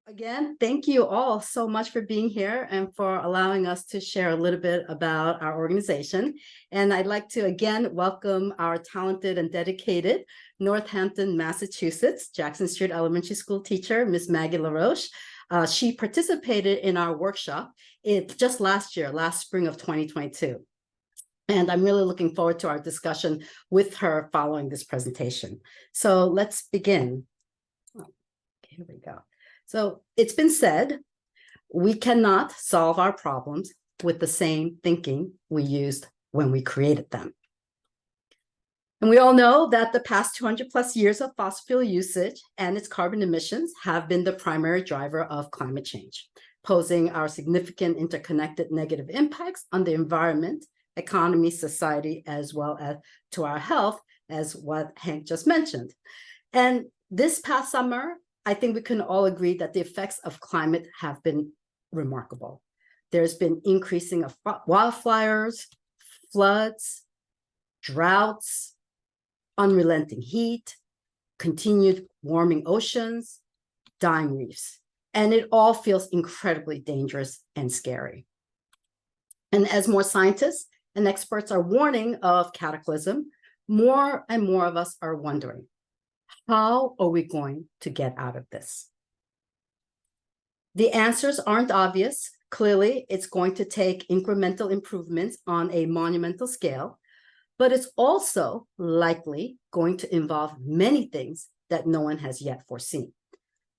Again, thank you all so much for being here and for allowing us to share a little bit about our organization. And I'd like to again welcome our talented and dedicated Northampton, Massachusetts, Jackson Street Elementary School teacher, Miss Maggie LaRoche. She participated in our workshop just last spring of 2022. And I'm really looking forward to our discussion with her following this presentation. So let's begin. Okay, here we go. So it's been said, we cannot solve our problems with the same thinking we used when we created them. And we all know that the past 200 plus years of fossil fuel usage and its carbon emissions have been the primary driver of climate change, posing our significant interconnected negative impacts on the environment, economy, society, as well as to our health, as what Hank just mentioned. And this past summer, I think we can all agree that the effects of climate have been remarkable. There's been increasing of wildfires, floods, droughts, unrelenting heat, continued warming oceans, dying reefs, and it all feels incredibly dangerous and scary. And as more scientists and experts are warning of cataclysm, more and more of us are wondering, how are we going to get out of this? The answers aren't obvious. Clearly, it's going to take incremental improvements on a monumental scale, but it's also likely going to involve many things that no one has yet foreseen.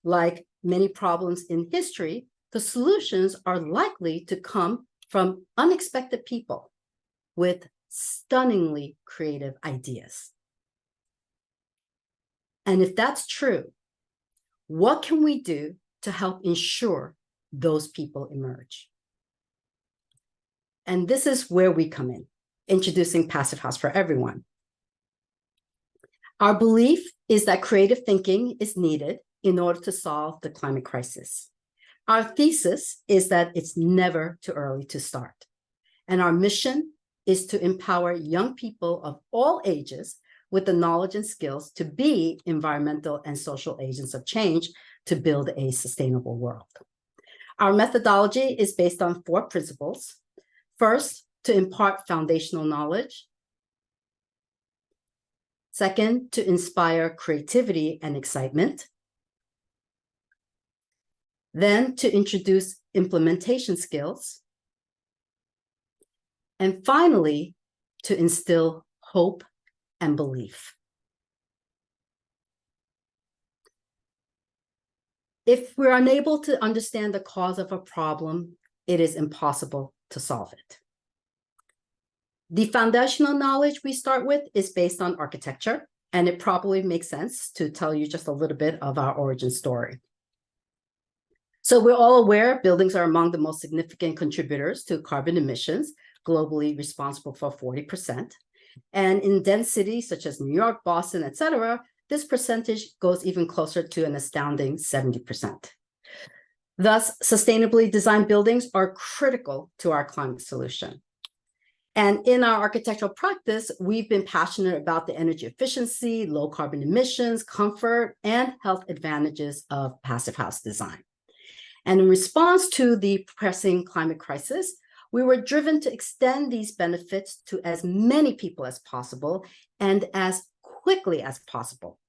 Like many problems in history, the solutions are likely to come from unexpected people with stunningly creative ideas. And if that's true, what can we do to help ensure those people emerge? And this is where we come in, introducing Passive House for Everyone. Our belief is that creative thinking is needed in order to solve the climate crisis. Our thesis is that it's never too early to start. And our mission is to empower young people of all ages with the knowledge and skills to be environmental and social agents of change to build a sustainable world. Our methodology is based on 4 principles. First, to impart foundational knowledge. Second, to inspire creativity and excitement. Then to introduce implementation skills. And finally, to instill hope and belief. If we're unable to understand the cause of a problem, it is impossible to solve it. The foundational knowledge we start with is based on architecture, and it probably makes sense to tell you just a little bit of our origin story. So we're all aware buildings are among the most significant contributors to carbon emissions, globally responsible for 40%. And in dense cities such as New York, Boston, et cetera, this percentage goes even closer to an astounding 70%. Thus, sustainably designed buildings are critical to our climate solution. And in our architectural practice, we've been passionate about the energy efficiency, low carbon emissions, comfort, and health advantages of passive house design. And in response to the pressing climate crisis, we were driven to extend these benefits to as many people as possible and as quickly as possible.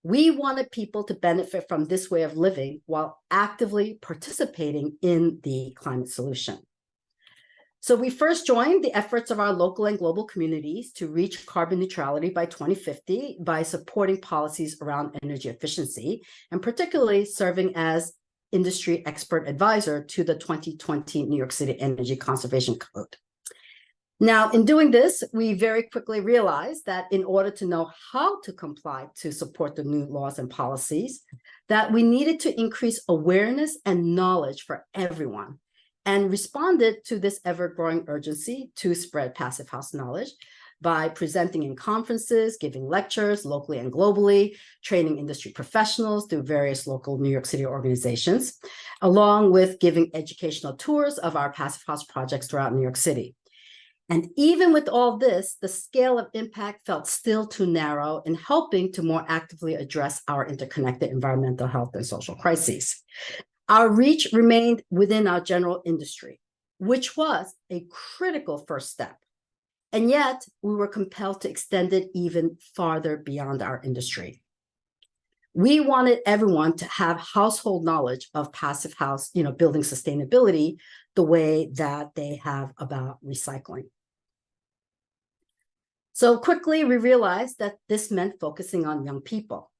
We wanted people to benefit from this way of living while actively participating in the climate solution. So we first joined the efforts of our local and global communities to reach carbon neutrality by 2050 by supporting policies around energy efficiency, and particularly serving as industry expert advisor to the 2020 New York City Energy Conservation Code. Now, in doing this, we very quickly realized that in order to know how to comply to support the new laws and policies, that we needed to increase awareness and knowledge for everyone, and responded to this ever-growing urgency to spread passive house knowledge by presenting in conferences, giving lectures locally and globally, training industry professionals through various local New York City organizations, along with giving educational tours of our passive house projects throughout New York City. And even with all this, the scale of impact felt still too narrow in helping to more actively address our interconnected environmental health and social crises. Our reach remained within our general industry, which was a critical first step. And yet we were compelled to extend it even farther beyond our industry. We wanted everyone to have household knowledge of passive house, building sustainability the way that they have about recycling. So quickly, we realized that this meant focusing on young people.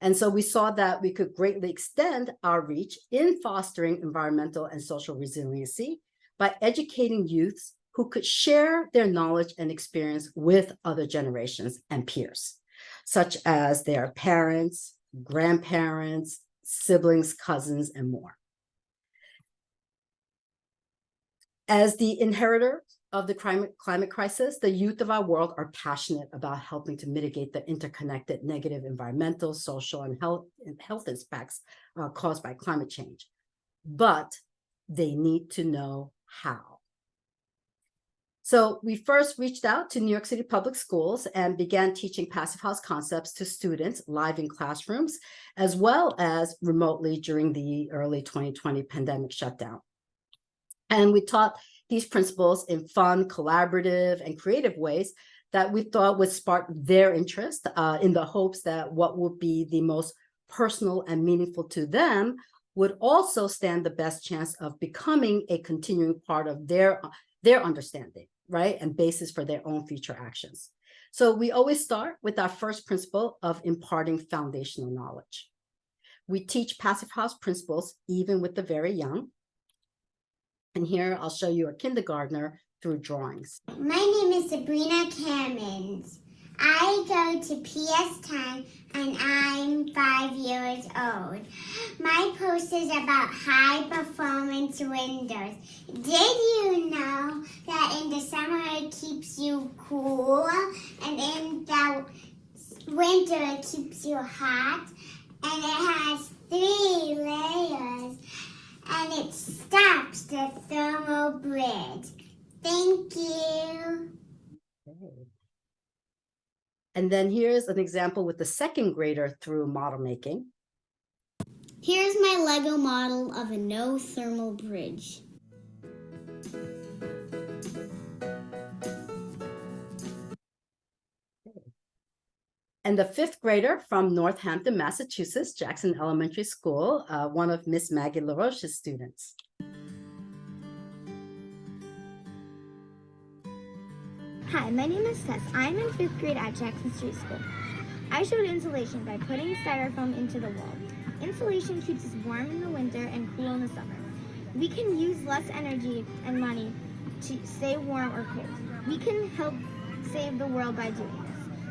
And so we saw that we could greatly extend our reach in fostering environmental and social resiliency by educating youths who could share their knowledge and experience with other generations and peers, such as their parents, grandparents, siblings, cousins, and more. As the inheritor of the climate crisis, the youth of our world are passionate about helping to mitigate the interconnected negative environmental, social, and health impacts caused by climate change. But they need to know how. So we first reached out to New York City Public Schools and began teaching Passive House concepts to students live in classrooms, as well as remotely during the early 2020 pandemic shutdown. And we taught these principles in fun, collaborative, and creative ways that we thought would spark their interest in the hopes that what would be the most personal and meaningful to them would also stand the best chance of becoming a continuing part of their understanding, right? And basis for their own future actions. So we always start with our first principle of imparting foundational knowledge. We teach Passive House principles even with the very young. And here I'll show you a kindergartner through drawings. My name is Sabrina Cammons. I go to PS10 and I'm 5 years old. My post is about high performance windows. Did you know that in the summer it keeps you cool and in the winter it keeps you hot? And it has 3 layers. And it stops the thermal bridge. Thank you. Okay. And then here's an example with the second grader through model making. Here's my Lego model of a no thermal bridge. And the fifth grader from Northampton, Massachusetts, Jackson Elementary School, one of Miss Maggie LaRoche's students. Hi, my name is Tess. I'm in 5th grade at Jackson Street School. I showed insulation by putting styrofoam into the wall. Insulation keeps us warm in the winter and cool in the summer. We can use less energy and money to stay warm or cold. We can help save the world by doing this.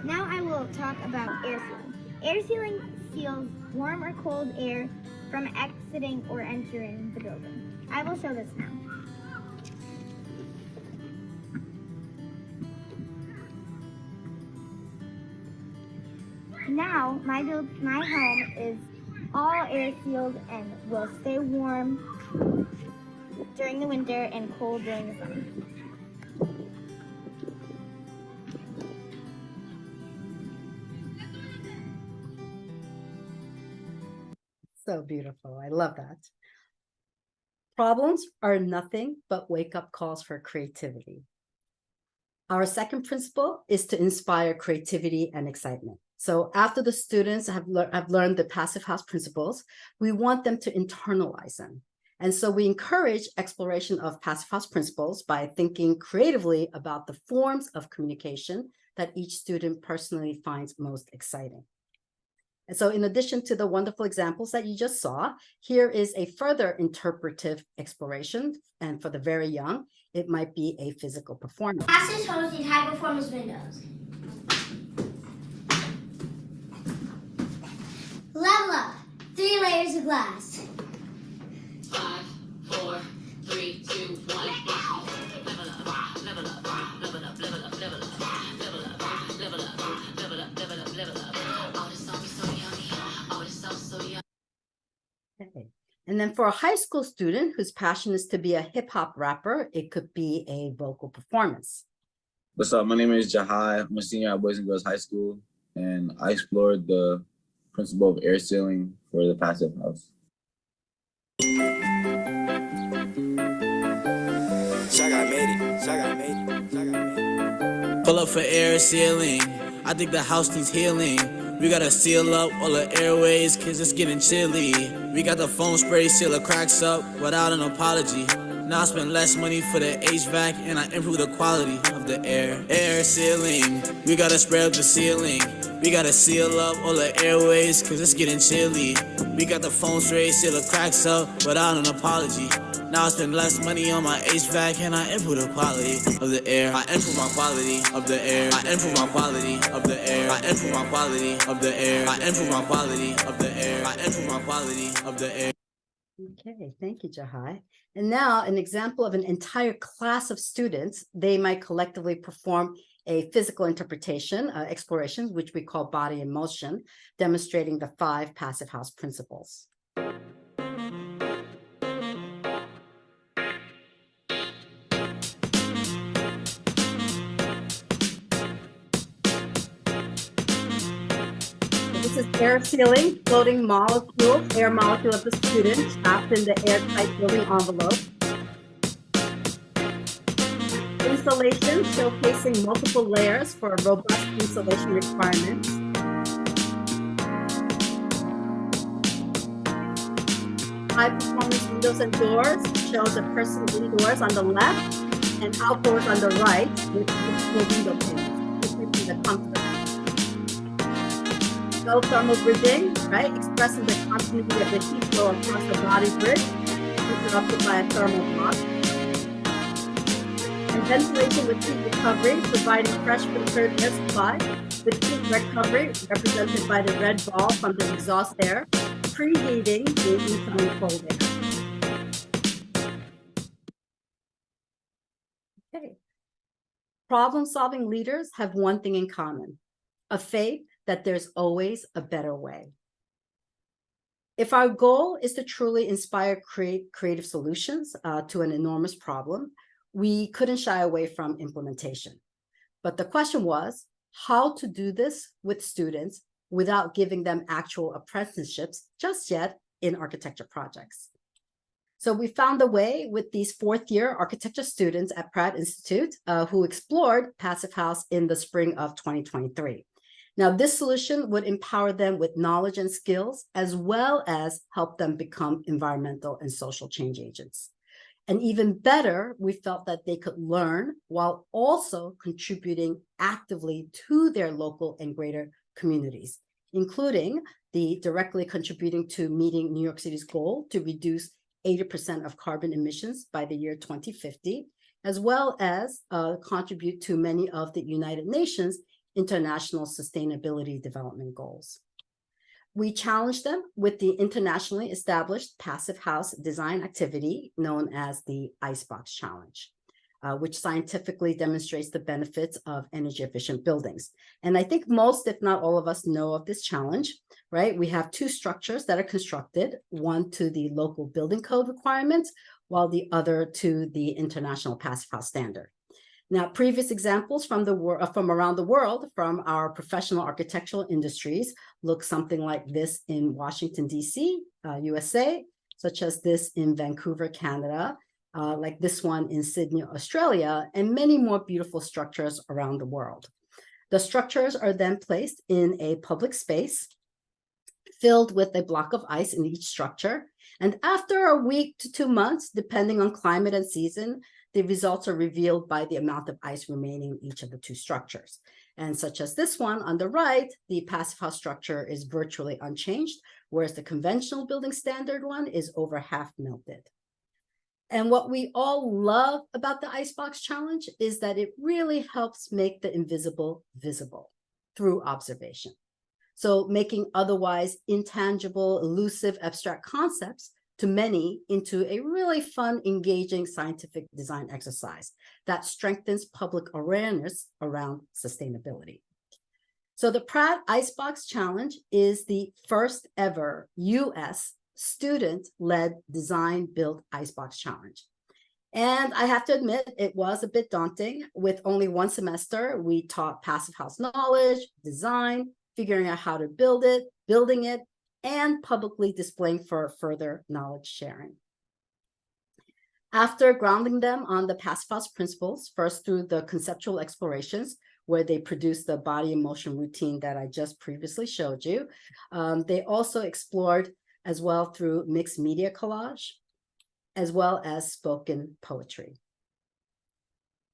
Now I will talk about air sealing. Air sealing seals warm or cold air from exiting or entering the building. I will show this now. Now my home is all air sealed and will stay warm during the winter and cold during the summer. So beautiful. I love that. Problems are nothing but wake-up calls for creativity. Our second principle is to inspire creativity and excitement. So after the students have learned the Passive House principles, we want them to internalize them. And so we encourage exploration of Passive House principles by thinking creatively about the forms of communication that each student personally finds most exciting. And so in addition to the wonderful examples that you just saw, here is a further interpretive exploration. And for the very young, it might be a physical performance. Passive House is high performance windows. Level up. 3 layers of glass. 5, 4, 3, 2, 1. Level up, level up, level up, level up, level up, level up, level up, level up, level up, level up. Oh, this song is so yummy. Oh, this song is so yummy. Okay. And then for a high school student whose passion is to be a hip hop rapper, it could be a vocal performance. What's up? My name is Jahai. I'm a senior at Boys and Girls High School, and I explored the principle of air sealing for the passive house. Pull up for air sealing. I think the house needs healing. We gotta seal up all the airways, cause it's getting chilly. We got the foam spray, seal the cracks up without an apology. Now I spend less money for the HVAC and I improve the quality of the air. Air sealing, we gotta spray up the ceiling. We gotta seal up all the airways, cause it's getting chilly. We got the foam spray, seal the cracks up without an apology. Now I spend less money on my HVAC and I improve the quality of the air. I improve my quality of the air. I improve my quality of the air. I improve my quality of the air. I improve my quality of the air. I improve my quality of the air. Okay, thank you, Jahai. And now an example of an entire class of students, they might collectively perform a physical interpretation, explorations, which we call body in motion, demonstrating the 5 passive house principles. This is air sealing, floating molecule, air molecule of the student trapped in the airtight building envelope. Insulation, showcasing multiple layers for robust insulation requirements. High performance windows and doors shows a person indoors on the left and outdoors on the right with multiple window panes, increasing the comfort. No thermal bridging, right? Expressing the continuity of the heat flow across the body bridge, interrupted by a thermal block. And ventilation with heat recovery, providing fresh filtered air supply, with heat recovery represented by the red ball from the exhaust air, preheating the incoming cold air. Okay. Problem-solving leaders have one thing in common: a faith that there's always a better way. If our goal is to truly inspire creative solutions to an enormous problem, we couldn't shy away from implementation. But the question was how to do this with students without giving them actual apprenticeships just yet in architecture projects. So we found a way with these 4th-year architecture students at Pratt Institute who explored Passive House in the spring of 2023. Now, this solution would empower them with knowledge and skills, as well as help them become environmental and social change agents. And even better, we felt that they could learn while also contributing actively to their local and greater communities, including directly contributing to meeting New York City's goal to reduce 80% of carbon emissions by the year 2050, as well as contribute to many of the United Nations International Sustainability Development Goals. We challenged them with the internationally established Passive House design activity known as the Icebox Challenge, which scientifically demonstrates the benefits of energy efficient buildings. And I think most, if not all of us, know of this challenge, right? We have 2 structures that are constructed, one to the local building code requirements, while the other to the international Passive House standard. Now, previous examples from around the world, from our professional architectural industries, look something like this in Washington, D.C., USA, such as this in Vancouver, Canada, like this one in Sydney, Australia, and many more beautiful structures around the world. The structures are then placed in a public space filled with a block of ice in each structure. And after a week to 2 months, depending on climate and season, the results are revealed by the amount of ice remaining in each of the 2 structures. And such as this one on the right, the Passive House structure is virtually unchanged, whereas the conventional building standard one is over half melted. And what we all love about the Icebox Challenge is that it really helps make the invisible visible through observation. So making otherwise intangible, elusive, abstract concepts to many into a really fun, engaging scientific design exercise that strengthens public awareness around sustainability. So the Pratt Icebox Challenge is the first ever US student-led design build Icebox Challenge. And I have to admit, it was a bit daunting. With only one semester, we taught passive house knowledge, design, figuring out how to build it, building it, and publicly displaying for further knowledge sharing. After grounding them on the passive house principles, first through the conceptual explorations, where they produced the body and motion routine that I just previously showed you, they also explored as well through mixed media collage, as well as spoken poetry.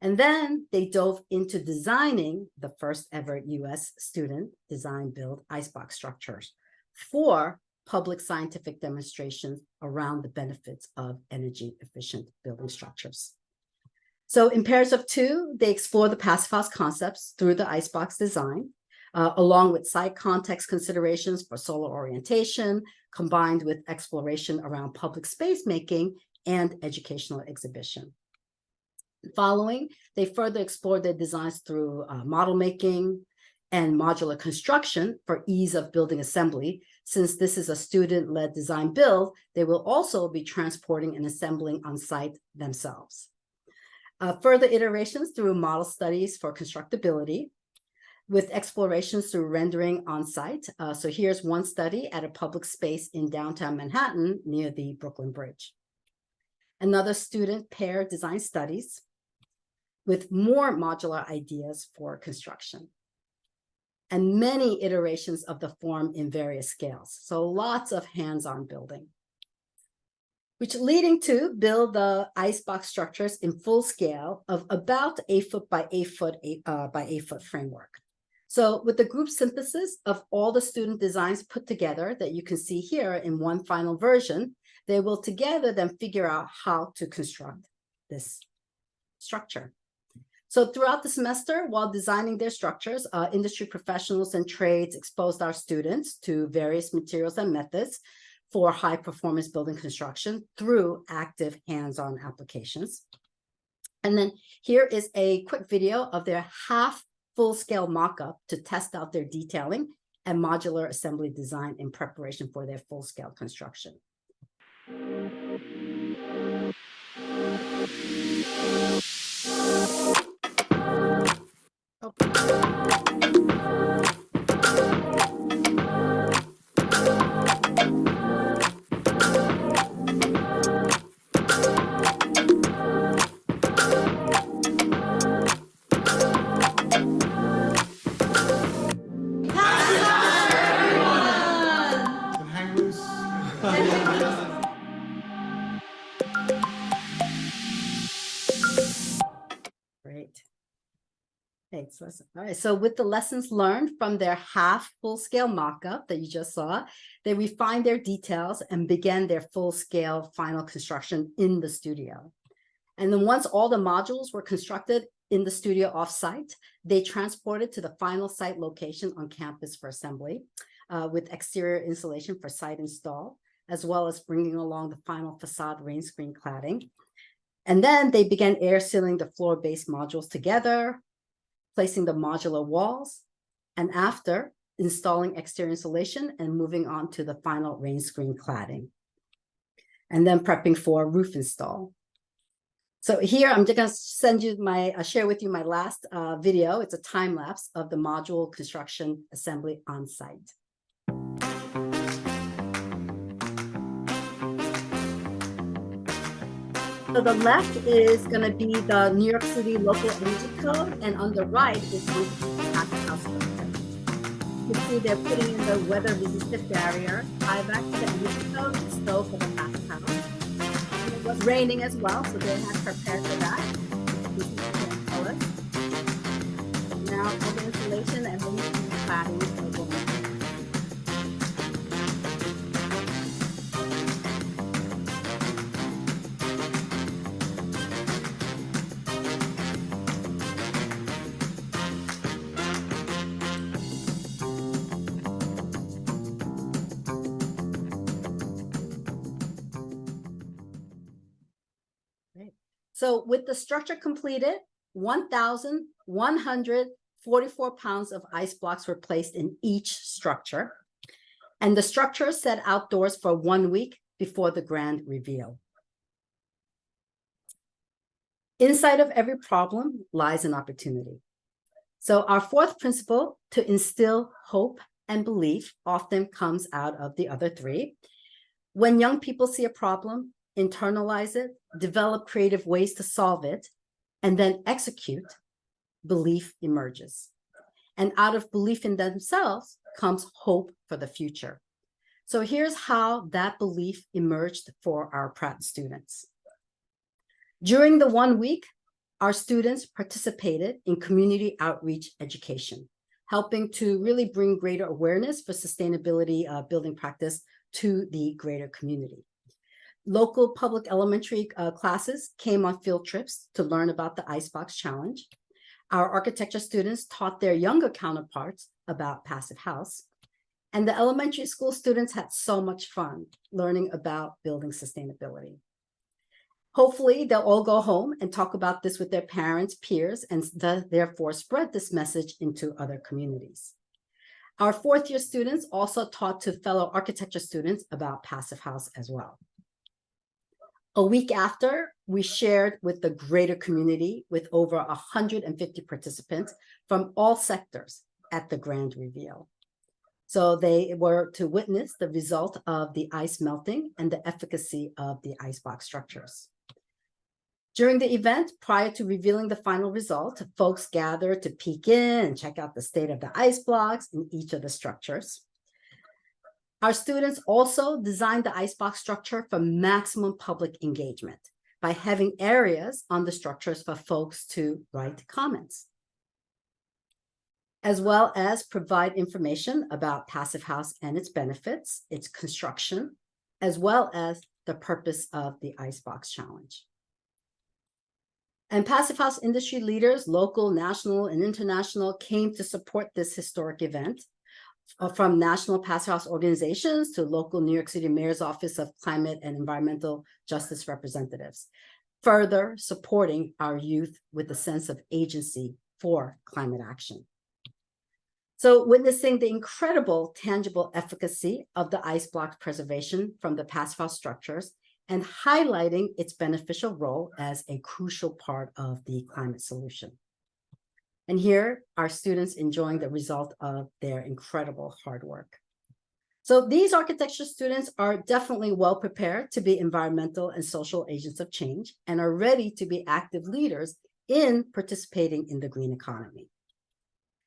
And then they dove into designing the first ever US student design build icebox structures for public scientific demonstrations around the benefits of energy efficient building structures. So in pairs of two, they explore the passive house concepts through the icebox design, along with site context considerations for solar orientation, combined with exploration around public space making and educational exhibition. Following, they further explored their designs through model making and modular construction for ease of building assembly. Since this is a student-led design build, they will also be transporting and assembling on site themselves. Further iterations through model studies for constructability, with explorations through rendering on site. So here's one study at a public space in downtown Manhattan near the Brooklyn Bridge. Another student pair design studies with more modular ideas for construction, and many iterations of the form in various scales. So lots of hands-on building, which leading to build the icebox structures in full scale of about 8 foot by 8 foot by 8 foot framework. So with the group synthesis of all the student designs put together that you can see here in one final version, they will together then figure out how to construct this structure. So throughout the semester, while designing their structures, industry professionals and trades exposed our students to various materials and methods for high performance building construction through active hands-on applications. And then here is a quick video of their half full-scale mock-up to test out their detailing and modular assembly design in preparation for their full-scale construction. Great. Thanks, Lisa. All right, so with the lessons learned from their half full-scale mock-up that you just saw, they refined their details and began their full-scale final construction in the studio. And then once all the modules were constructed in the studio off-site, they transported to the final site location on campus for assembly, with exterior insulation for site install, as well as bringing along the final facade rain screen cladding. And then they began air sealing the floor-based modules together, placing the modular walls, and after installing exterior insulation and moving on to the final rain screen cladding, and then prepping for roof install. So here I'm just going to send you share with you my last video. It's a time lapse of the module construction assembly on site. So the left is going to be the New York City Local Energy Code, and on the right is going to be the passive house structure. You can see they're putting in the weather-resistant barrier, tie back to the energy code, stove for the passive house. And it was raining as well, so they had prepared for that. This is the color. Now all the insulation and then cladding are going on. So with the structure completed, 1,144 pounds of ice blocks were placed in each structure, and the structure set outdoors for 1 week before the grand reveal. Inside of every problem lies an opportunity. So our fourth principle, to instill hope and belief, often comes out of the other three. When young people see a problem, internalize it, develop creative ways to solve it, and then execute, belief emerges. And out of belief in themselves comes hope for the future. So here's how that belief emerged for our Pratt students. During the 1 week, our students participated in community outreach education, helping to really bring greater awareness for sustainability building practice to the greater community. Local public elementary classes came on field trips to learn about the Icebox Challenge. Our architecture students taught their younger counterparts about Passive House. And the elementary school students had so much fun learning about building sustainability. Hopefully, they'll all go home and talk about this with their parents, peers, and therefore spread this message into other communities. Our fourth year students also taught to fellow architecture students about Passive House as well. A week after, we shared with the greater community with over 150 participants from all sectors at the grand reveal. So they were to witness the result of the ice melting and the efficacy of the icebox structures. During the event, prior to revealing the final result, folks gathered to peek in and check out the state of the ice blocks in each of the structures. Our students also designed the icebox structure for maximum public engagement by having areas on the structures for folks to write comments, as well as provide information about Passive House and its benefits, its construction, as well as the purpose of the Icebox Challenge. And Passive House industry leaders, local, national, and international, came to support this historic event, from national Passive House organizations to local New York City Mayor's Office of Climate and Environmental Justice representatives, further supporting our youth with a sense of agency for climate action. So witnessing the incredible tangible efficacy of the ice block preservation from the Passive House structures and highlighting its beneficial role as a crucial part of the climate solution. And here are students enjoying the result of their incredible hard work. So these architecture students are definitely well prepared to be environmental and social agents of change and are ready to be active leaders in participating in the green economy.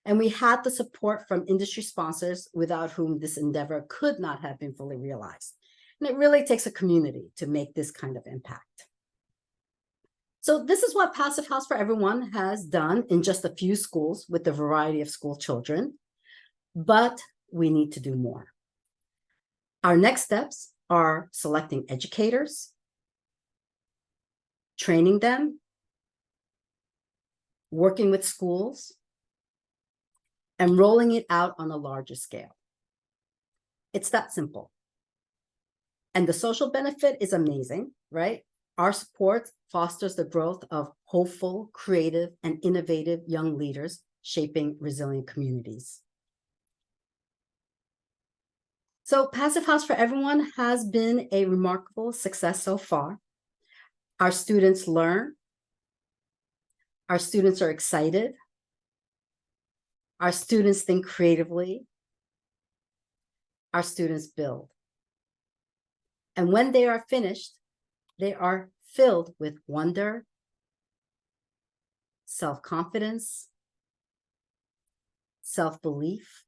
And we had the support from industry sponsors without whom this endeavor could not have been fully realized. And it really takes a community to make this kind of impact. So this is what Passive House for Everyone has done in just a few schools with a variety of school children, but we need to do more. Our next steps are selecting educators, training them, working with schools, and rolling it out on a larger scale. It's that simple. And the social benefit is amazing, right? Our support fosters the growth of hopeful, creative, and innovative young leaders shaping resilient communities. So Passive House for Everyone has been a remarkable success so far. Our students learn. Our students are excited. Our students think creatively. Our students build. And when they are finished, they are filled with wonder, self-confidence, self-belief,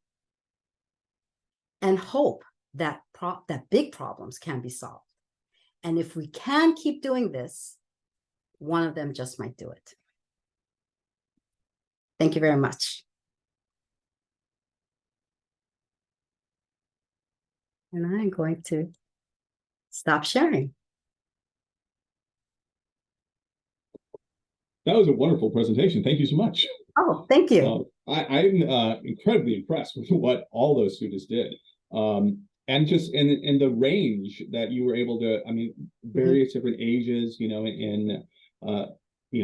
and hope that big problems can be solved. And if we can keep doing this, one of them just might do it. Thank you very much. And I'm going to stop sharing. That was a wonderful presentation. Thank you so much. Oh, thank you. I'm incredibly impressed with what all those students did. And just in the range that you were able to, I mean, various different ages, you know, in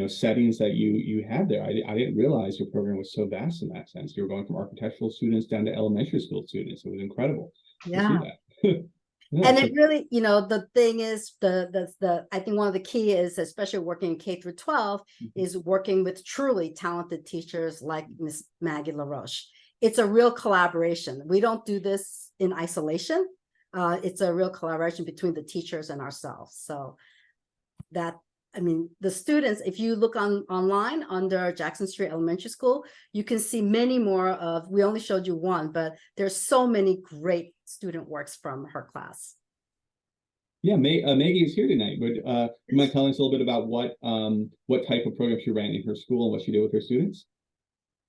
settings that you had there. I didn't realize your program was so vast in that sense. You were going from architectural students down to elementary school students. It was incredible to see that. Yeah, And so- it really, you know, the thing is, I think one of the key is, especially working K through 12, is working with truly talented teachers like Miss Maggie LaRoche. It's a real collaboration. We don't do this in isolation. It's a real collaboration between the teachers and ourselves. So that, I mean, the students, if you look online under Jackson Street Elementary School, you can see many more of, we only showed you one, but there's so many great student works from her class. Yeah, Maggie is here tonight. Would you mind telling us a little bit about what type of program she ran in her school and what she did with her students?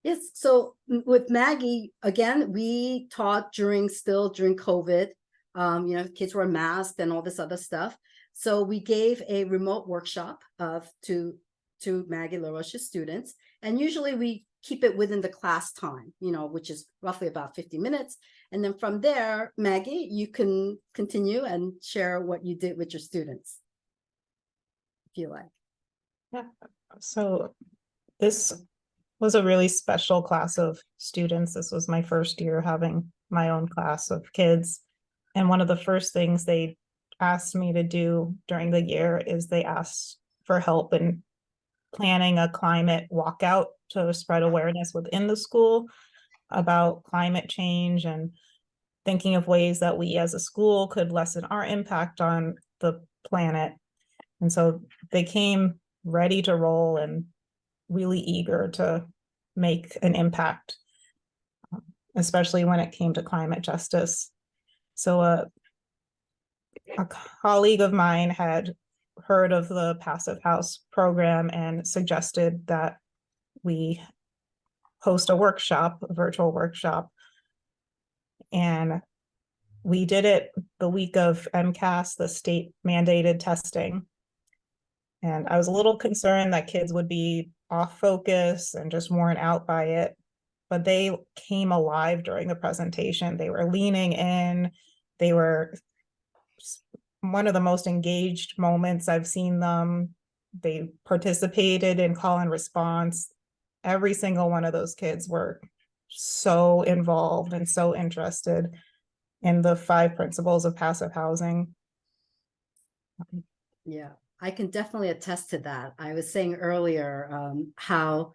Yes, so with Maggie, again, we taught during COVID. You know, kids were masked and all this other stuff. So we gave a remote workshop to Maggie LaRoche's students. And usually we keep it within the class time, you know, which is roughly about 50 minutes. And then from there, Maggie, you can continue and share what you did with your students, if you like. Yeah, so this was a really special class of students. This was my first year having my own class of kids. And one of the first things they asked me to do during the year is they asked for help in planning a climate walkout to spread awareness within the school about climate change and thinking of ways that we as a school could lessen our impact on the planet. And so they came ready to roll and really eager to make an impact, especially when it came to climate justice. So a colleague of mine had heard of the Passive House program and suggested that we host a workshop, a virtual workshop. And we did it the week of MCAS, the state mandated testing. And I was a little concerned that kids would be off focus and just worn out by it, but they came alive during the presentation. They were leaning in. They were one of the most engaged moments I've seen them. They participated in call and response. Every single one of those kids were so involved and so interested in the 5 principles of passive housing. Yeah, I can definitely attest to that. I was saying earlier how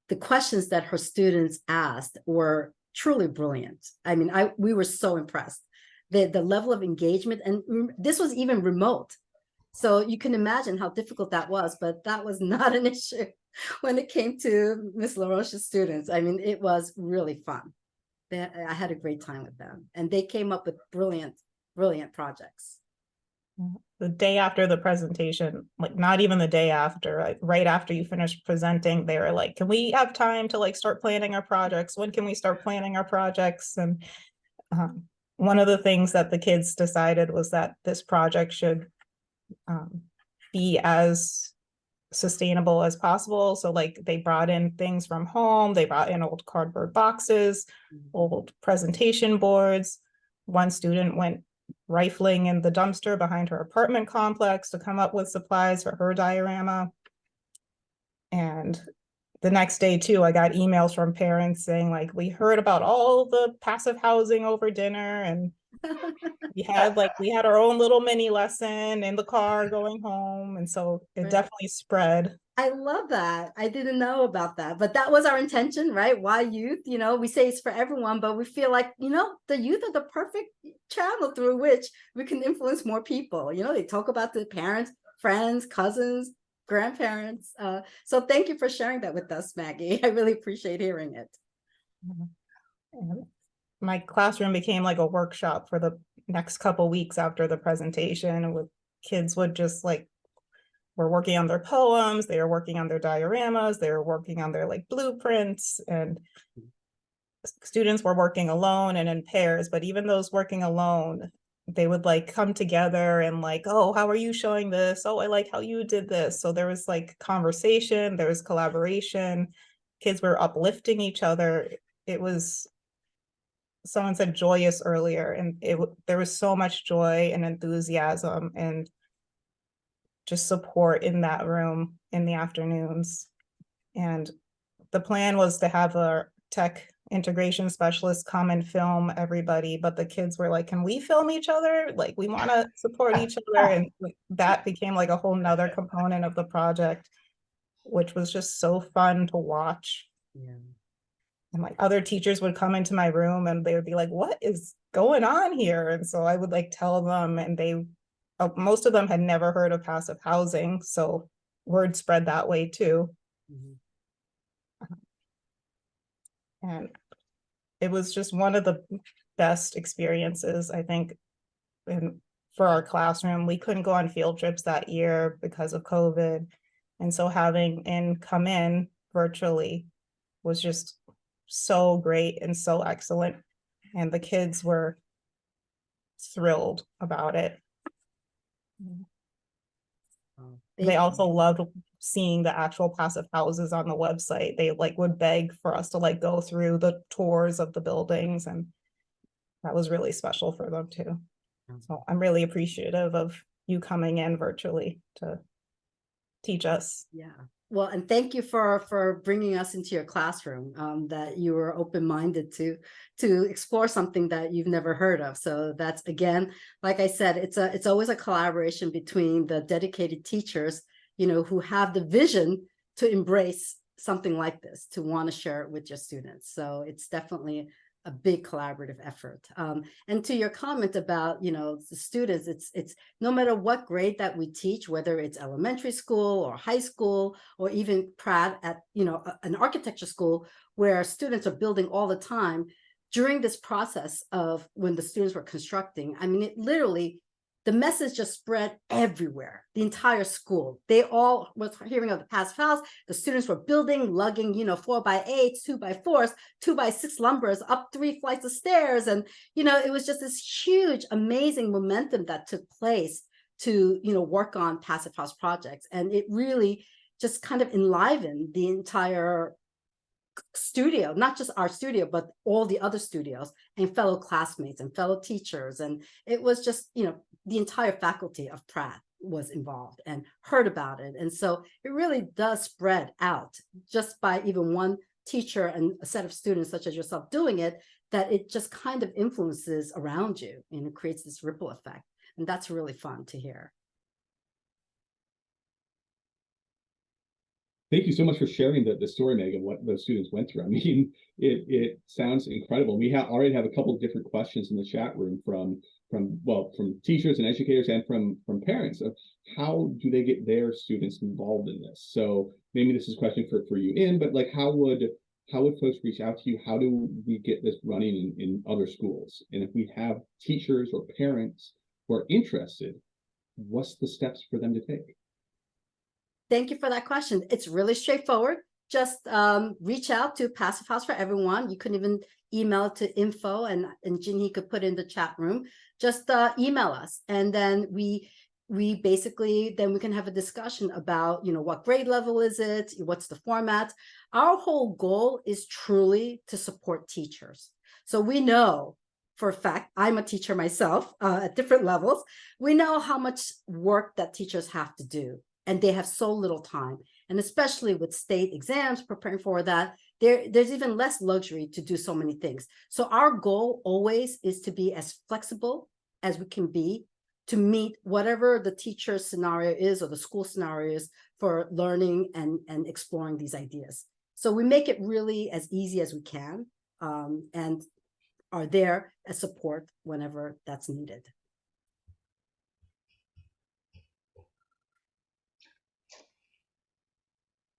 the questions that her students asked were truly brilliant. I mean, we were so impressed. The level of engagement, and this was even remote. So you can imagine how difficult that was, but that was not an issue when it came to Miss LaRoche's students. I mean, it was really fun. I had a great time with them, and they came up with brilliant projects. The day after the presentation, like not even the day after, like right after you finished presenting, they were like, can we have time to like start planning our projects? When can we start planning our projects? And one of the things that the kids decided was that this project should be as sustainable as possible. So like they brought in things from home, they brought in old cardboard boxes, old presentation boards. One student went rifling in the dumpster behind her apartment complex to come up with supplies for her diorama. And the next day too, I got emails from parents saying like, we heard about all the passive housing over dinner, and we had our own little mini lesson in the car going home. And so it Right. definitely spread. I love that. I didn't know about that, but that was our intention, right? Why youth? You know, we say it's for everyone, but we feel like, you know, the youth are the perfect channel through which we can influence more people. You know, they talk about the parents, friends, cousins, grandparents. So thank you for sharing that with us, Maggie. I really appreciate hearing it. And my classroom became like a workshop for the next couple weeks after the presentation, with kids would just like, were working on their poems, they were working on their dioramas, they were working on their like blueprints, and students were working alone and in pairs. But even those working alone, they would like come together and like, oh, how are you showing this? Oh, I like how you did this. So there was like conversation, there was collaboration, kids were uplifting each other. It was, someone said joyous earlier, and there was so much joy and enthusiasm and just support in that room in the afternoons. And the plan was to have a tech integration specialists come and film everybody, but the kids were like, can we film each other? Like, we want to support each other. And like, that became like a whole nother component of the project, which was just so fun to watch. Yeah. And like other teachers would come into my room and they would be like, what is going on here? And so I would like tell them, and they, most of them had never heard of passive housing. So word spread that way too. Mhm. And it was just one of the best experiences, I think, for our classroom. We couldn't go on field trips that year because of COVID. And so having come in virtually was just so great and so excellent. And the kids were thrilled about it. They also loved seeing the actual passive houses on the website. They like would beg for us to like go through the tours of the buildings, and that was really special for them too. So I'm really appreciative of you coming in virtually to teach us. Yeah. Well, and thank you for bringing us into your classroom, that you were open-minded to explore something that you've never heard of. So that's, again, like I said, it's always a collaboration between the dedicated teachers, you know, who have the vision to embrace something like this, to want to share it with your students. So it's definitely a big collaborative effort. And to your comment about, you know, the students, it's no matter what grade that we teach, whether it's elementary school or high school, or even Pratt at, you know, an architecture school where students are building all the time. During this process of when the students were constructing, I mean, it literally, the message just spread everywhere, the entire school. They all was hearing of the passive house. The students were building, lugging, you know, 4x8s, 2x4s, 2x6 lumbers up 3 flights of stairs. And, you know, it was just this huge, amazing momentum that took place to, you know, work on passive house projects. And it really just kind of enlivened the entire studio, not just our studio, but all the other studios and fellow classmates and fellow teachers. And it was just, you know, the entire faculty of Pratt was involved and heard about it. And so it really does spread out just by even one teacher and a set of students such as yourself doing it, that it just kind of influences around you and it creates this ripple effect. And that's really fun to hear. Thank you so much for sharing the story, Megan, what the students went through. I mean, it sounds incredible. We already have a couple of different questions in the chat room from teachers and educators and from parents of how do they get their students involved in this. So maybe this is a question for you in, but like how would folks reach out to you? How do we get this running in other schools? And if we have teachers or parents who are interested, what's the steps for them to take? Thank you for that question. It's really straightforward. Just reach out to Passive House for Everyone. You can even email it to info, and Jinhee could put in the chat room. Just email us, and then we basically, then we can have a discussion about, you know, what grade level is it? What's the format? Our whole goal is truly to support teachers. So we know for a fact, I'm a teacher myself at different levels. We know how much work that teachers have to do. And they have so little time. And especially with state exams, preparing for that, there's even less luxury to do so many things. So our goal always is to be as flexible as we can be to meet whatever the teacher scenario is or the school scenario is for learning and exploring these ideas. So we make it really as easy as we can, and are there as support whenever that's needed.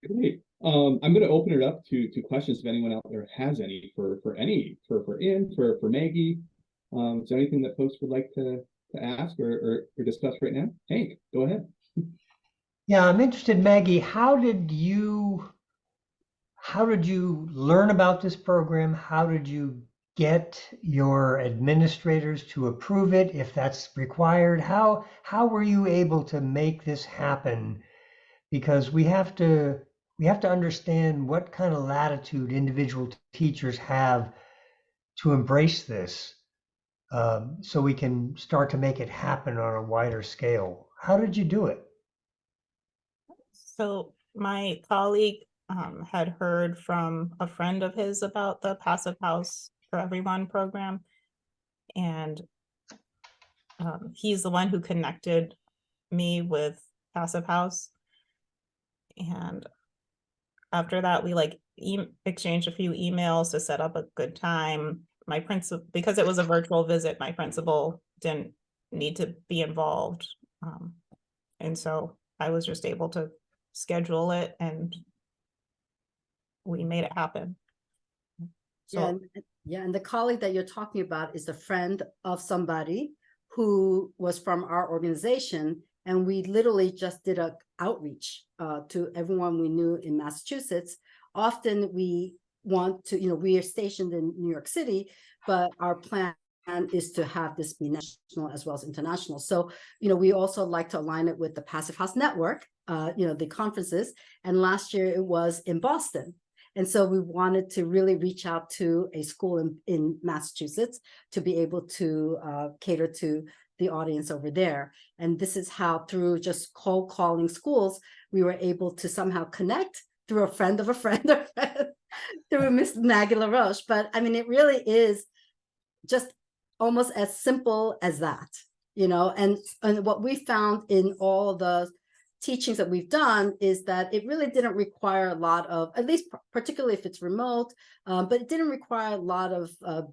Great. I'm going to open it up to questions if anyone out there has any for Maggie. Is there anything that folks would like to ask or discuss right now? Hank, go ahead. Yeah, I'm interested, Maggie. How did you learn about this program? How did you get your administrators to approve it if that's required? How were you able to make this happen? Because we have to understand what kind of latitude individual teachers have to embrace this, so we can start to make it happen on a wider scale. How did you do it? So my colleague, had heard from a friend of his about the Passive House for Everyone program. And he's the one who connected me with Passive House. And after that, we like exchanged a few emails to set up a good time. My principal, because it was a virtual visit, my principal didn't need to be involved. And so I was just able to schedule it and we made it happen. Yeah, So and the colleague that you're talking about is a friend of somebody who was from our organization, and we literally just did a outreach to everyone we knew in Massachusetts. Often we want to, we are stationed in New York City, but our plan is to have this be national as well as international. So, we also like to align it with the Passive House Network, the conferences. And last year it was in Boston. And so we wanted to really reach out to a school in Massachusetts to be able to cater to the audience over there. And this is how, through just cold calling schools, we were able to somehow connect through a friend of a friend, through Miss Maggie LaRoche. But I mean, it really is just almost as simple as that, and what we found in all the teachings that we've done is that it really didn't require a lot of, at least particularly if it's remote, but it didn't require a lot of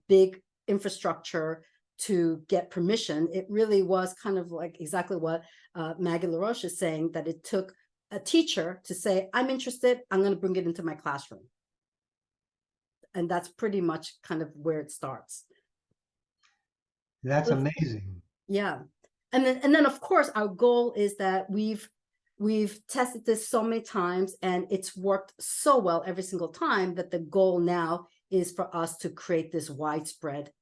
big infrastructure to get permission. It really was kind of like exactly what Maggie LaRoche is saying, that it took a teacher to say, I'm interested, I'm going to bring it into my classroom. And that's pretty much kind of where it starts. That's amazing. Yeah. And then of course our goal is that we've tested this so many times and it's worked so well every single time that the goal now is for us to create this widespread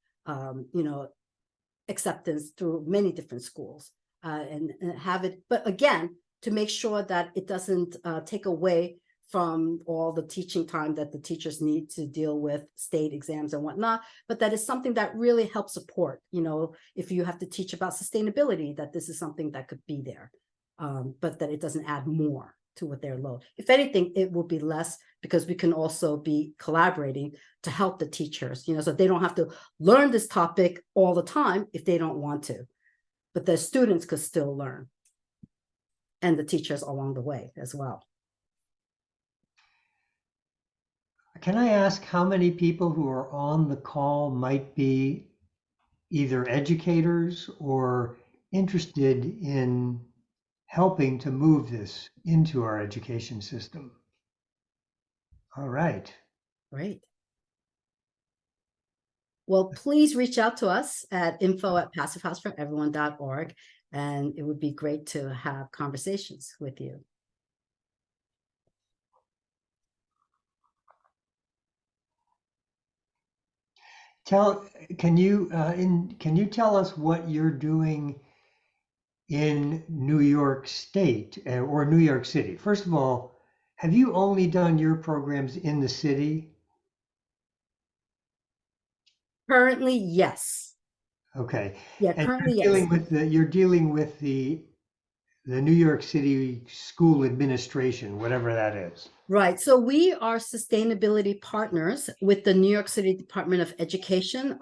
acceptance through many different schools and have it, but again, to make sure that it doesn't take away from all the teaching time that the teachers need to deal with state exams and whatnot, but that is something that really helps support, if you have to teach about sustainability, that this is something that could be there, but that it doesn't add more to what their load. If anything, it will be less because we can also be collaborating to help the teachers, so they don't have to learn this topic all the time if they don't want to, but the students could still learn and the teachers along the way as well. Can I ask how many people who are on the call might be either educators or interested in helping to move this into our education system? All right. Great. Well, please reach out to us at info@passivehouseforeveryone.org, and it would be great to have conversations with you. Can you tell us what you're doing in New York State or New York City? First of all, have you only done your programs in the city? Currently, yes. Okay. Yeah, And currently, you're dealing with the New York City school administration, whatever that is. Right. So we are sustainability partners with the New York City Department of Education,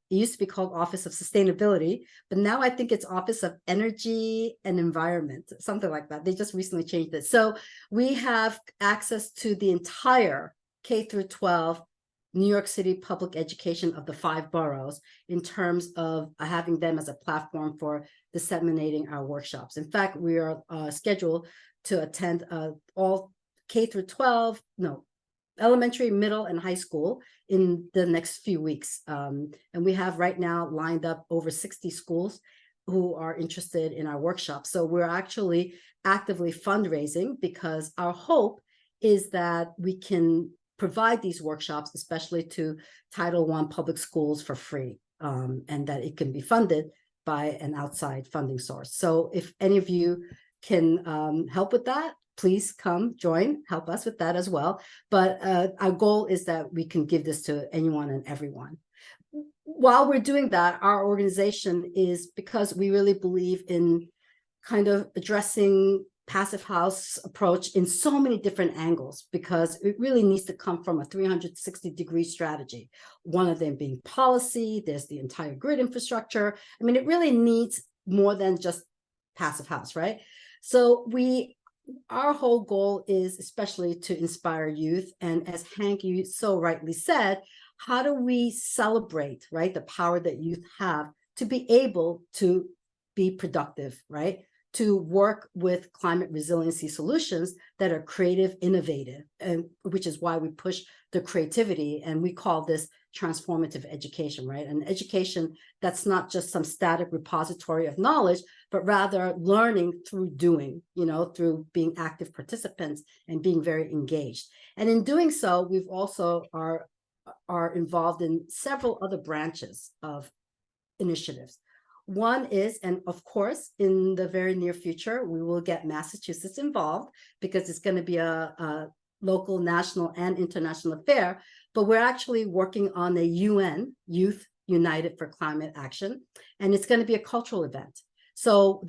it used to be called Office of Sustainability, but now I think it's Office of Energy and Environment, something like that. They just recently changed it. So we have access to the entire K through 12 New York City public education of the 5 boroughs in terms of having them as a platform for disseminating our workshops. In fact, we are scheduled to attend all K through 12, elementary, middle, and high school in the next few weeks. And we have right now lined up over 60 schools who are interested in our workshops. So we're actually actively fundraising because our hope is that we can provide these workshops, especially to Title I public schools for free, and that it can be funded by an outside funding source. So if any of you can help with that, please come join, help us with that as well. But our goal is that we can give this to anyone and everyone. While we're doing that, our organization is, because we really believe in kind of addressing Passive House approach in so many different angles, because it really needs to come from a 360-degree strategy. One of them being policy, there's the entire grid infrastructure. I mean, it really needs more than just Passive House, right? So our whole goal is especially to inspire youth. And as Hank, you so rightly said, how do we celebrate, right, the power that youth have to be able to be productive, right? To work with climate resiliency solutions that are creative, innovative, and which is why we push the creativity. And we call this transformative education, right? An education that's not just some static repository of knowledge, but rather learning through doing, through being active participants and being very engaged. And in doing so, we've also are involved in several other branches of initiatives. One is, and of course, in the very near future, we will get Massachusetts involved, because it's going to be a local, national, and international affair. But we're actually working on a UN, Youth United for Climate Action, and it's going to be a cultural event. So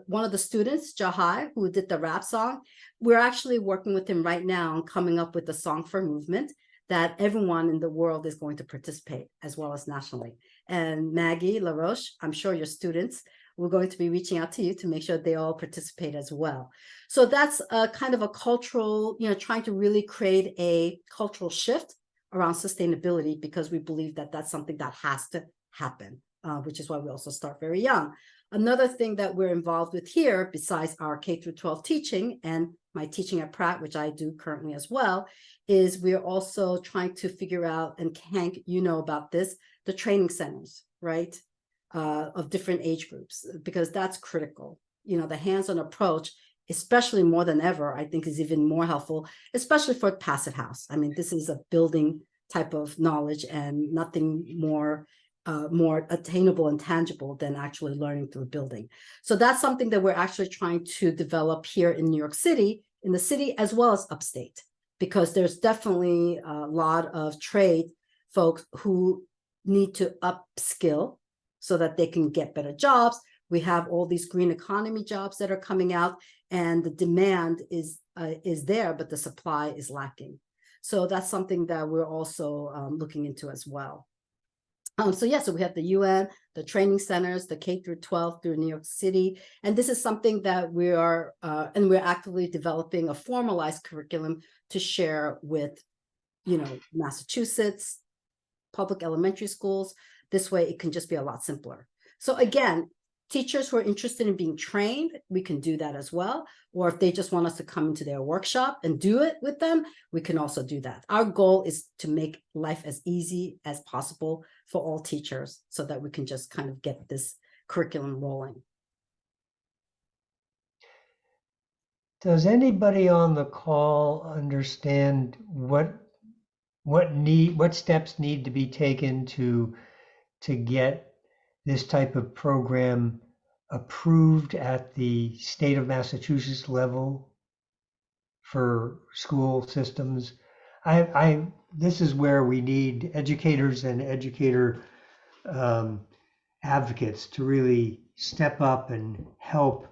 one of the students, Jahai, who did the rap song, we're actually working with him right now on coming up with a song for movement that everyone in the world is going to participate, as well as nationally. And Maggie LaRoche, I'm sure your students, we're going to be reaching out to you to make sure they all participate as well. So that's a kind of a cultural, trying to really create a cultural shift around sustainability, because we believe that that's something that has to happen, which is why we also start very young. Another thing that we're involved with here, besides our K through 12 teaching and my teaching at Pratt, which I do currently as well, is we're also trying to figure out, and Hank, about this, the training centers, right, of different age groups, because that's critical. The hands-on approach, especially more than ever, I think is even more helpful, especially for Passive House. I mean, this is a building type of knowledge, and nothing more attainable and tangible than actually learning through building. So that's something that we're actually trying to develop here in New York City, in the city, as well as upstate, because there's definitely a lot of trade folks who need to upskill so that they can get better jobs. We have all these green economy jobs that are coming out, and the demand is there, but the supply is lacking. So that's something that we're also looking into as well. So we have the UN, the training centers, the K through 12 through New York City. And this is something that we are, and we're actively developing a formalized curriculum to share with, Massachusetts, public elementary schools. This way it can just be a lot simpler. So again, teachers who are interested in being trained, we can do that as well. Or if they just want us to come into their workshop and do it with them, we can also do that. Our goal is to make life as easy as possible for all teachers, so that we can just kind of get this curriculum rolling. Does anybody on the call understand what steps need to be taken to get this type of program approved at the state of Massachusetts level for school systems? This is where we need educators and educator advocates to really step up and help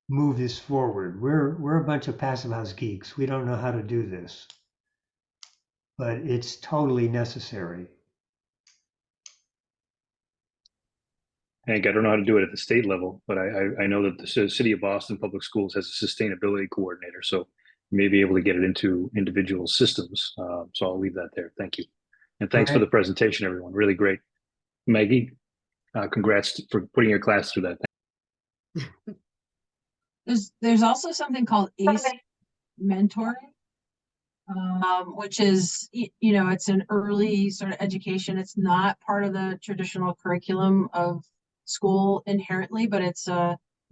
move this forward. We're a bunch of Passive House geeks. We don't know how to do this, but it's totally necessary. Hank, I don't know how to do it at the state level, but I know that the City of Boston Public Schools has a sustainability coordinator, so you may be able to get it into individual systems. So I'll leave that there. Thank you. And thanks for the presentation, everyone. Really great. Maggie, congrats for putting your class through that. There's also something called ACE mentoring, which is, it's an early sort of education. It's not part of the traditional curriculum of school inherently, but it's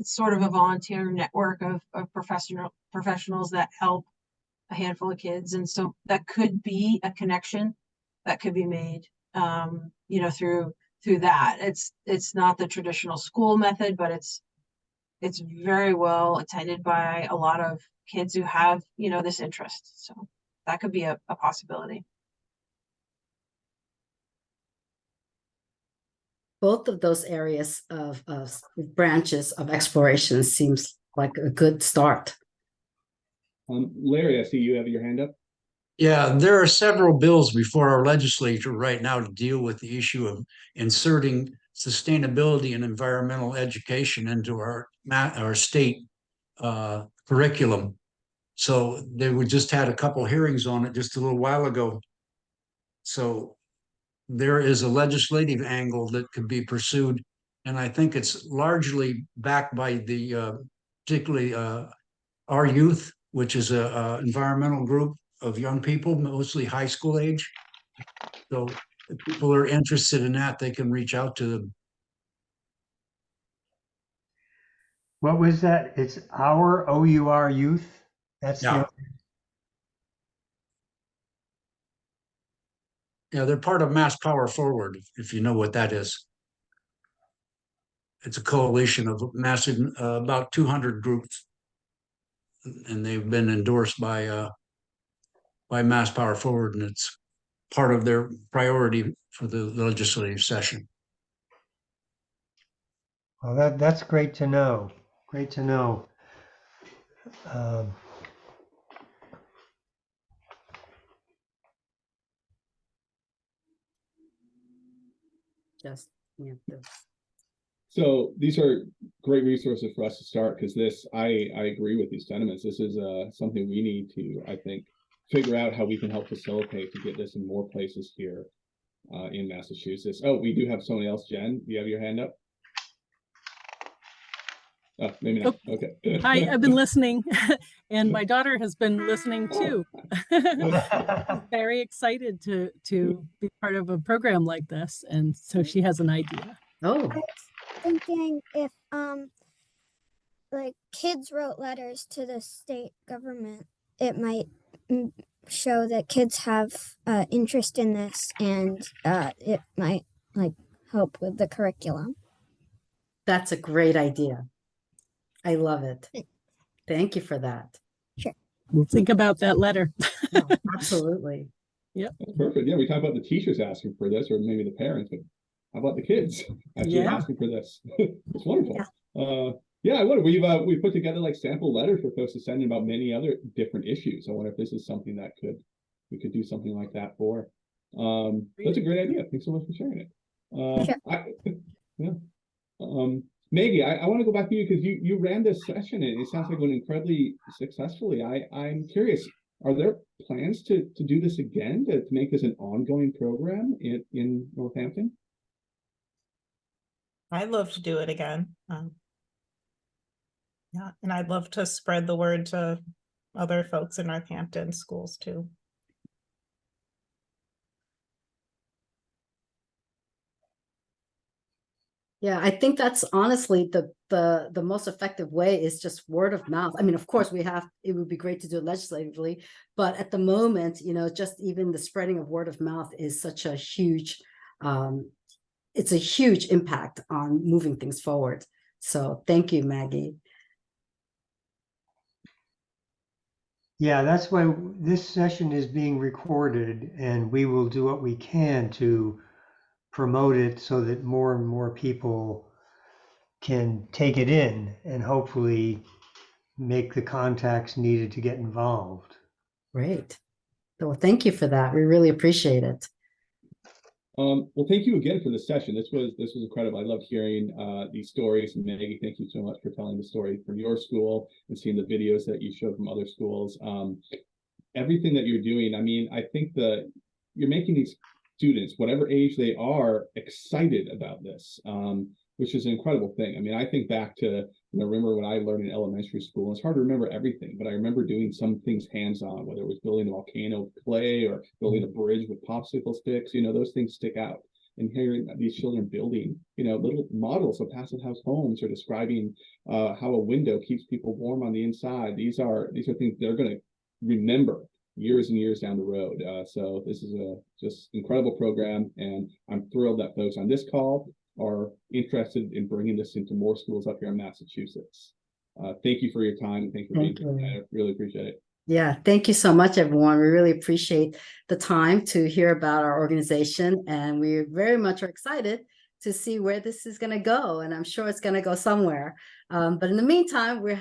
sort of a volunteer network of professionals that help a handful of kids. And so that could be a connection that could be made, through that. It's not the traditional school method, but it's very well attended by a lot of kids who have, this interest. So that could be a possibility. Both of those areas of branches of exploration seems like a good start. Larry, I see you have your hand up. Yeah, there are several bills before our legislature right now to deal with the issue of inserting sustainability and environmental education into our state curriculum. So we just had a couple hearings on it just a little while ago. So there is a legislative angle that could be pursued, and I think it's largely backed by the particularly our youth, which is a environmental group of young people, mostly high school age. So if people are interested in that, they can reach out to them. What was that? It's our OUR youth. That's Yeah. Yeah, they're part of Mass Power Forward, if you know what that is. It's a coalition of massive, about 200 groups, and they've been endorsed by Mass Power Forward, and it's part of their priority for the legislative session. Well, that's great to know. Great to know. Just, yeah. So these are great resources for us to start, because I agree with these sentiments. This is something we need to, I think, figure out how we can help facilitate to get this in more places here in Massachusetts. Oh, we do have somebody else. Jen, you have your hand up? Oh, maybe not. Okay. Hi, I've been listening, and my daughter has been listening too. Very excited to be part of a program like this, and so she has an idea. Oh, Thinking if like kids wrote letters to the state government, it might show that kids have interest in this, and it might like help with the curriculum. that's a great idea. I love it. Thank you for that. We'll think about that letter. Yeah, absolutely. That's perfect. Yeah, we talked about the teachers asking for this, or maybe the parents, but how about the kids actually asking for this? It's wonderful. Yeah, I wonder. We've put together like sample letters for folks to send in about many other different issues. I wonder if this is something that we could do something like that for. That's a great idea. Thanks so much for sharing it. Maggie, I want to go back to you, because you ran this session and it sounds like it went incredibly successfully. I'm curious, are there plans to do this again, to make this an ongoing program in Northampton? I'd love to do it again. Yeah, and I'd love to spread the word to other folks in Northampton schools too. Yeah, I think that's honestly the most effective way is just word of mouth. I mean, of course, it would be great to do it legislatively, but at the moment, just even the spreading of word of mouth is such a huge, it's a huge impact on moving things forward. So thank you, Maggie. Yeah, that's why this session is being recorded, and we will do what we can to promote it so that more and more people can take it in and hopefully make the contacts needed to get involved. Great. Well, thank you for that. We really appreciate it. Well, thank you again for this session. This was incredible. I loved hearing these stories. And Maggie, thank you so much for telling the story from your school and seeing the videos that you showed from other schools. Everything that you're doing, I mean, I think you're making these students, whatever age they are, excited about this, which is an incredible thing. I mean, I think back to, remember when I learned in elementary school. It's hard to remember everything, but I remember doing some things hands-on, whether it was building a volcano with clay or building a bridge with popsicle sticks. Those things stick out. And hearing these children building, little models of passive house homes, or describing how a window keeps people warm on the inside. These are things they're going to remember years and years down the road. So this is a just incredible program, and I'm thrilled that folks on this call are interested in bringing this into more schools up here in Massachusetts. Thank you for your time. Thank you for being here. I really appreciate it. Yeah, thank you so much, everyone. We really appreciate the time to hear about our organization, and we very much are excited to see where this is going to go. And I'm sure it's going to go somewhere. But in the meantime, we're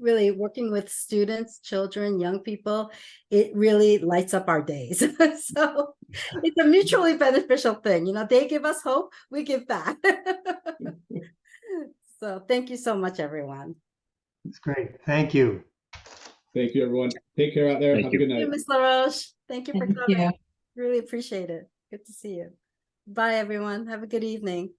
really working with students, children, young people. It really lights up our days. So it's a mutually beneficial thing. You know, they give us hope, we give back. So thank you so much, everyone. It's great. Thank you. Thank you, everyone. Take care out there. Thank Have you. a good Thank you, night. Ms. LaRoche. Thank you for Thank coming. you. Really appreciate it. Good to see you. Bye, everyone. Have a good evening.